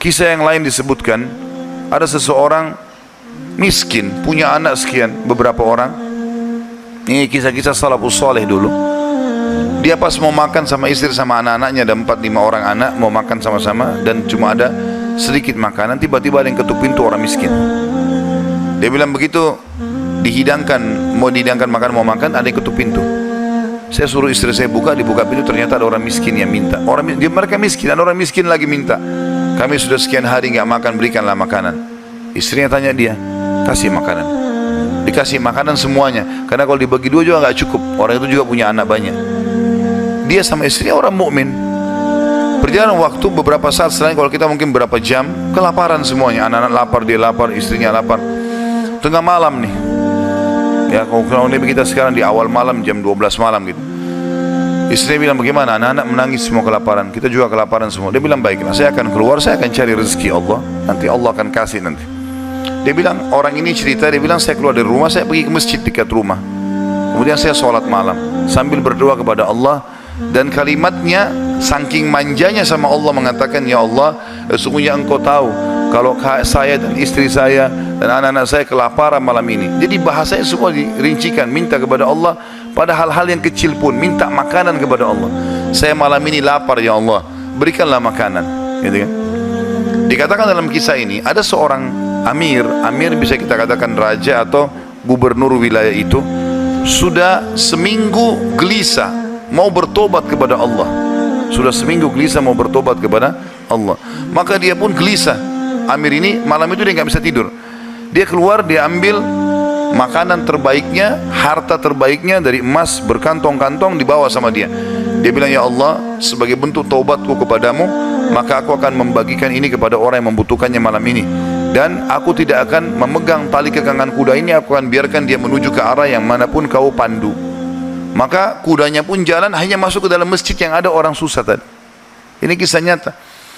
Kisah yang lain disebutkan, ada seseorang miskin, punya anak sekian, beberapa orang. Ini kisah-kisah salafus saleh dulu. Dia pas mau makan sama istri sama anak-anaknya, ada 4-5 orang anak, mau makan sama-sama, dan cuma ada sedikit makanan, tiba-tiba ada yang ketuk pintu, orang miskin. Dia bilang begitu dihidangkan, mau dihidangkan makan, mau makan, ada yang ketuk pintu. Saya suruh istri saya buka, dibuka pintu, ternyata ada orang miskin yang minta. Mereka miskin, ada orang miskin lagi minta. Kami sudah sekian hari nggak makan, berikanlah makanan. Istrinya tanya dia, kasih makanan. Dikasih makanan semuanya, karena kalau dibagi dua juga nggak cukup. Orang itu juga punya anak banyak. Dia sama istrinya orang mukmin. Berjalan waktu beberapa saat setelahnya, kalau kita mungkin berapa jam, kelaparan semuanya. Anak-anak lapar, dia lapar, istrinya lapar. Tengah malam nih, ya kalau kita sekarang di awal malam, jam 12 malam gitu. Istrinya bilang, bagaimana? Anak-anak menangis semua kelaparan, kita juga kelaparan semua. Dia bilang, baiklah, saya akan keluar, saya akan cari rezeki Allah, nanti Allah akan kasih nanti. Dia bilang, orang ini cerita, dia bilang, saya keluar dari rumah, saya pergi ke masjid dekat rumah. Kemudian saya sholat malam sambil berdoa kepada Allah, dan kalimatnya saking manjanya sama Allah, mengatakan, ya Allah, sesungguhnya Engkau tahu kalau saya dan istri saya dan anak-anak saya kelaparan malam ini. Jadi bahasanya semua dirincikan, minta kepada Allah pada hal-hal yang kecil pun, minta makanan kepada Allah. Saya malam ini lapar, ya Allah, berikanlah makanan, gitu kan. Dikatakan dalam kisah ini, ada seorang amir bisa kita katakan raja atau gubernur wilayah itu, sudah seminggu gelisah mau bertobat kepada Allah. Sudah seminggu gelisah mau bertobat kepada Allah. Maka dia pun gelisah. Amir ini malam itu dia nggak bisa tidur. Dia keluar, dia ambil makanan terbaiknya, harta terbaiknya dari emas berkantong-kantong, dibawa sama dia. Dia bilang, ya Allah, sebagai bentuk taubatku kepadamu, maka aku akan membagikan ini kepada orang yang membutuhkannya malam ini. Dan aku tidak akan memegang tali kekangan kuda ini, aku akan biarkan dia menuju ke arah yang manapun kau pandu. Maka kudanya pun jalan, hanya masuk ke dalam masjid yang ada orang susah tadi. Ini kisah nyata.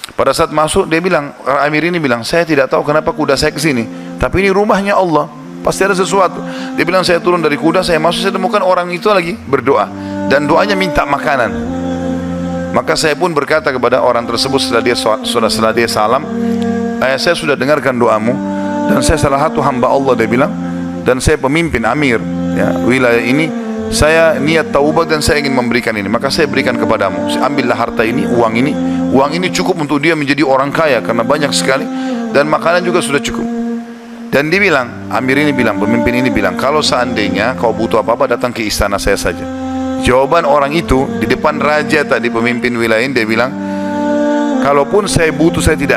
Pada saat masuk, dia bilang, Amir ini bilang, saya tidak tahu kenapa kuda saya ke sini, tapi ini rumahnya Allah, pasti ada sesuatu. Dia bilang, saya turun dari kuda, saya masuk, saya temukan orang itu lagi berdoa, dan doanya minta makanan. Maka saya pun berkata kepada orang tersebut setelah dia salam, saya sudah dengarkan doamu, dan saya salah satu hamba Allah, dia bilang, dan saya pemimpin Amir, ya, wilayah ini. Saya niat taubat dan saya ingin memberikan ini, maka saya berikan kepadamu. Ambillah harta ini, uang ini cukup untuk dia menjadi orang kaya karena banyak sekali, dan makanan juga sudah cukup. Dan dia bilang, Amir ini bilang, pemimpin ini bilang, kalau seandainya kau butuh apa-apa, datang ke istana saya saja. Jawaban orang itu di depan raja tadi, pemimpin wilayah ini, dia bilang, kalaupun saya butuh, saya tidak akan